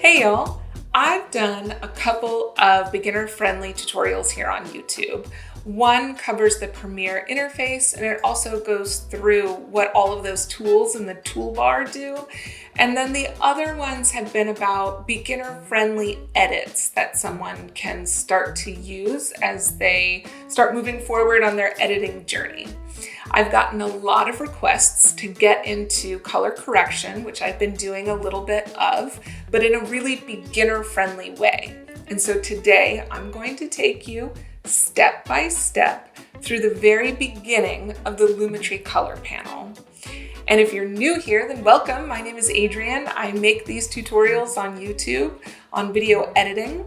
Hey y'all, I've done a couple of beginner-friendly tutorials here on YouTube. One covers the Premiere interface, and it also goes through what all of those tools in the toolbar do. And then the other ones have been about beginner-friendly edits that someone can start to use as they start moving forward on their editing journey. I've gotten a lot of requests to get into color correction, which I've been doing a little bit of, but in a really beginner-friendly way. And so today I'm going to take you step by step through the very beginning of the Lumetri color panel. And if you're new here, then welcome. My name is Adrienne. I make these tutorials on YouTube on video editing.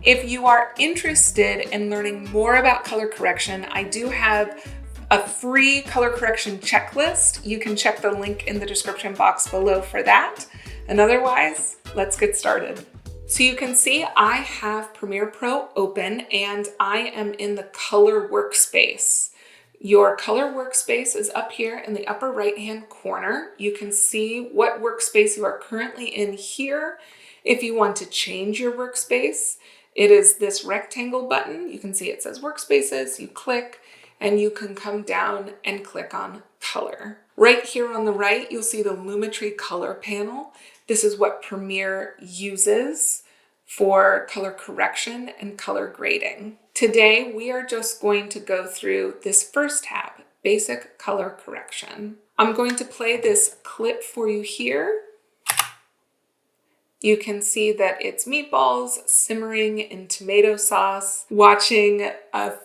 If you are interested in learning more about color correction, I do have a free color correction checklist. You can check the link in the description box below for that. And otherwise, let's get started. So you can see I have Premiere Pro open and I am in the color workspace. Your color workspace is up here in the upper right-hand corner. You can see what workspace you are currently in here. If you want to change your workspace, it is this rectangle button. You can see it says workspaces. You click and you can come down and click on color. Right here on the right, you'll see the Lumetri color panel. This is what Premiere uses for color correction and color grading. Today, we are just going to go through this first tab, basic color correction. I'm going to play this clip for you here. You can see that it's meatballs simmering in tomato sauce. Watching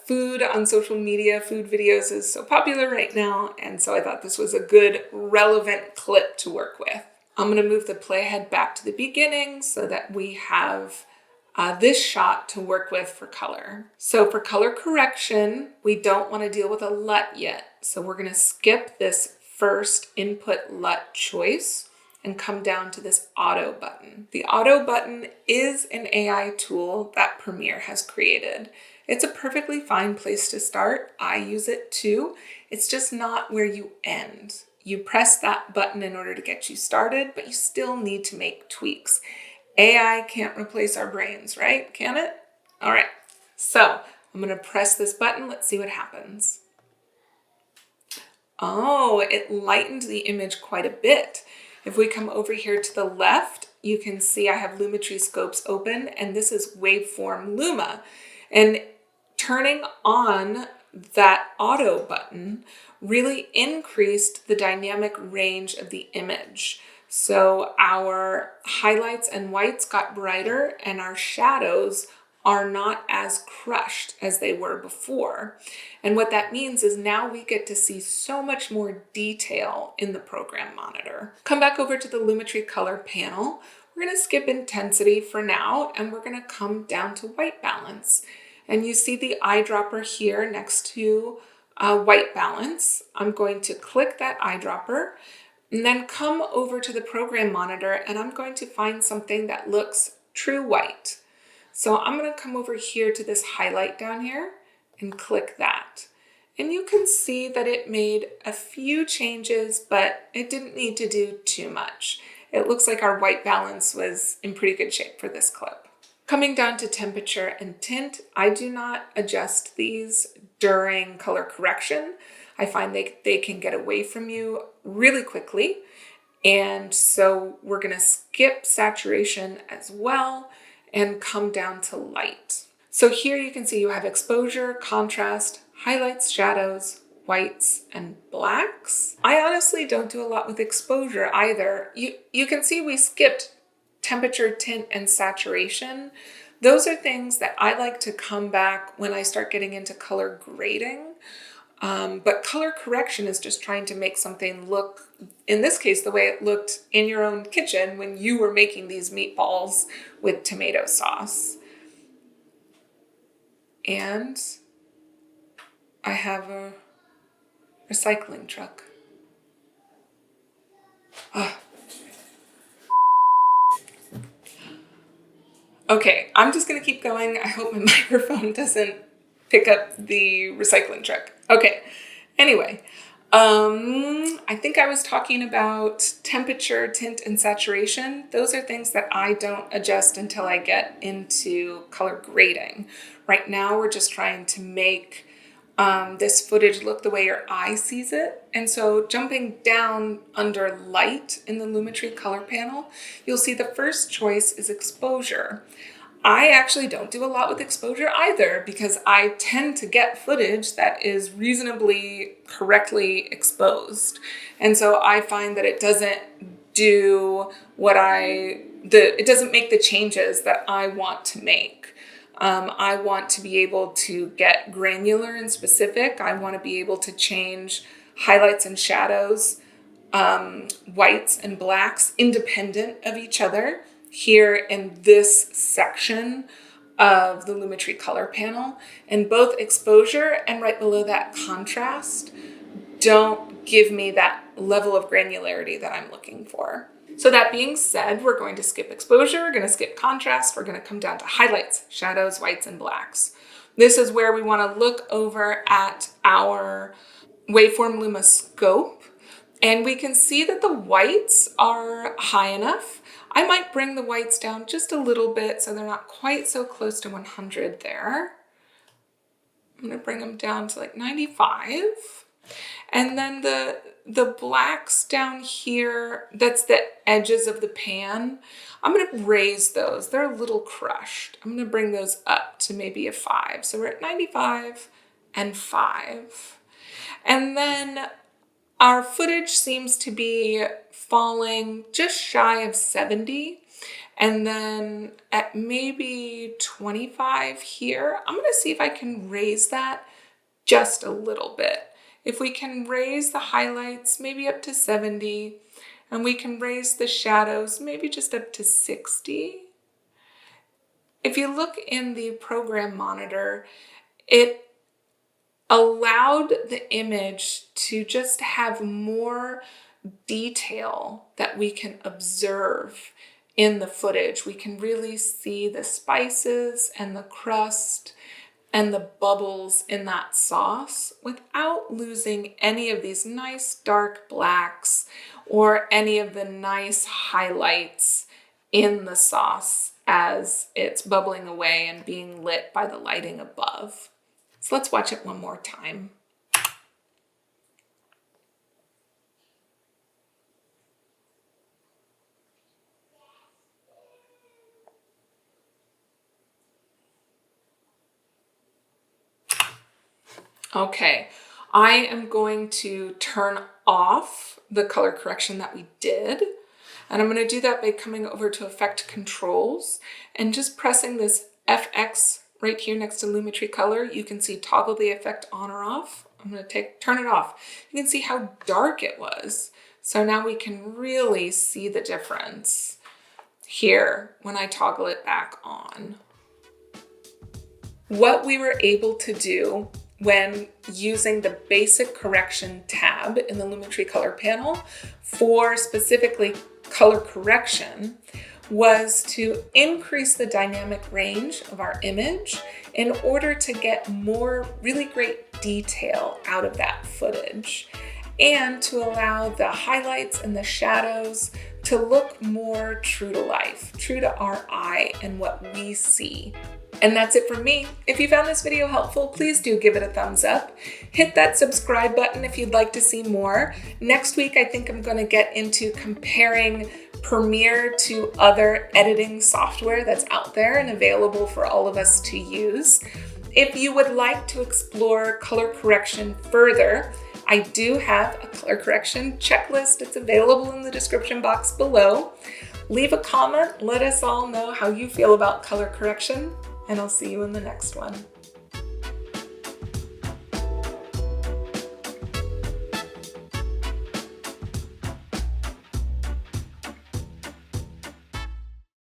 food on social media, food videos is so popular right now, and so I thought this was a good, relevant clip to work with. I'm gonna move the playhead back to the beginning so that we have this shot to work with for color. So for color correction, we don't wanna deal with a LUT yet. So we're gonna skip this first input LUT choice and come down to this auto button. The auto button is an AI tool that Premiere has created. It's a perfectly fine place to start. I use it too. It's just not where you end. You press that button in order to get you started, but you still need to make tweaks. AI can't replace our brains, right? Can it? All right, so I'm gonna press this button. Let's see what happens. Oh, it lightened the image quite a bit. If we come over here to the left, you can see I have Lumetri scopes open, and this is waveform Luma. And turning on that auto button really increased the dynamic range of the image. So our highlights and whites got brighter and our shadows are not as crushed as they were before. And what that means is now we get to see so much more detail in the program monitor. Come back over to the Lumetri color panel. We're gonna skip intensity for now, and we're gonna come down to white balance. And you see the eyedropper here next to white balance. I'm going to click that eyedropper and then come over to the program monitor, and I'm going to find something that looks true white. So I'm going to come over here to this highlight down here and click that. And you can see that it made a few changes, but it didn't need to do too much. It looks like our white balance was in pretty good shape for this clip. Coming down to temperature and tint, I do not adjust these during color correction. I find they can get away from you really quickly. And so we're going to skip saturation as well and come down to light. So here you can see you have exposure, contrast, highlights, shadows, whites, and blacks. I honestly don't do a lot with exposure either. You can see we skipped temperature, tint, and saturation. Those are things that I like to come back when I start getting into color grading. But color correction is just trying to make something look, in this case, the way it looked in your own kitchen when you were making these meatballs with tomato sauce. And I have a recycling truck. Okay, I'm just gonna keep going. I hope my microphone doesn't pick up the recycling truck. Okay, anyway, I think I was talking about temperature, tint, and saturation. Those are things that I don't adjust until I get into color grading. Right now, we're just trying to make this footage look the way your eye sees it. And so jumping down under light in the Lumetri color panel, you'll see the first choice is exposure. I actually don't do a lot with exposure either, because I tend to get footage that is reasonably correctly exposed. And so I find that it doesn't do it doesn't make the changes that I want to make. I want to be able to get granular and specific. I want to be able to change highlights and shadows, whites and blacks independent of each other here in this section of the Lumetri color panel. And both exposure and right below that contrast don't give me that level of granularity that I'm looking for. So that being said, we're going to skip exposure, we're going to skip contrast, we're going to come down to highlights, shadows, whites, and blacks. This is where we want to look over at our Waveform Luma scope, and we can see that the whites are high enough. I might bring the whites down just a little bit so they're not quite so close to 100 there. I'm going to bring them down to like 95. And then the blacks down here, that's the edges of the pan, I'm going to raise those. They're a little crushed. I'm going to bring those up to maybe a 5. So we're at 95 and 5. And then our footage seems to be falling just shy of 70. And then at maybe 25 here, I'm going to see if I can raise that just a little bit. If we can raise the highlights maybe up to 70, and we can raise the shadows maybe just up to 60. If you look in the program monitor, it allowed the image to just have more detail that we can observe in the footage. We can really see the spices and the crust and the bubbles in that sauce without losing any of these nice dark blacks or any of the nice highlights in the sauce as it's bubbling away and being lit by the lighting above. So let's watch it one more time. Okay, I am going to turn off the color correction that we did. And I'm going to do that by coming over to Effect Controls and just pressing this FX right here next to Lumetri Color. You can see toggle the effect on or off. I'm going to turn it off. You can see how dark it was. So now we can really see the difference here when I toggle it back on. What we were able to do when using the basic correction tab in the Lumetri color panel for specifically color correction was to increase the dynamic range of our image in order to get more really great detail out of that footage and to allow the highlights and the shadows to look more true to life, true to our eye and what we see. And that's it from me. If you found this video helpful, please do give it a thumbs up. Hit that subscribe button if you'd like to see more. Next week, I think I'm going to get into comparing Premiere to other editing software that's out there and available for all of us to use. If you would like to explore color correction further, I do have a color correction checklist. It's available in the description box below. Leave a comment. Let us all know how you feel about color correction, and I'll see you in the next one.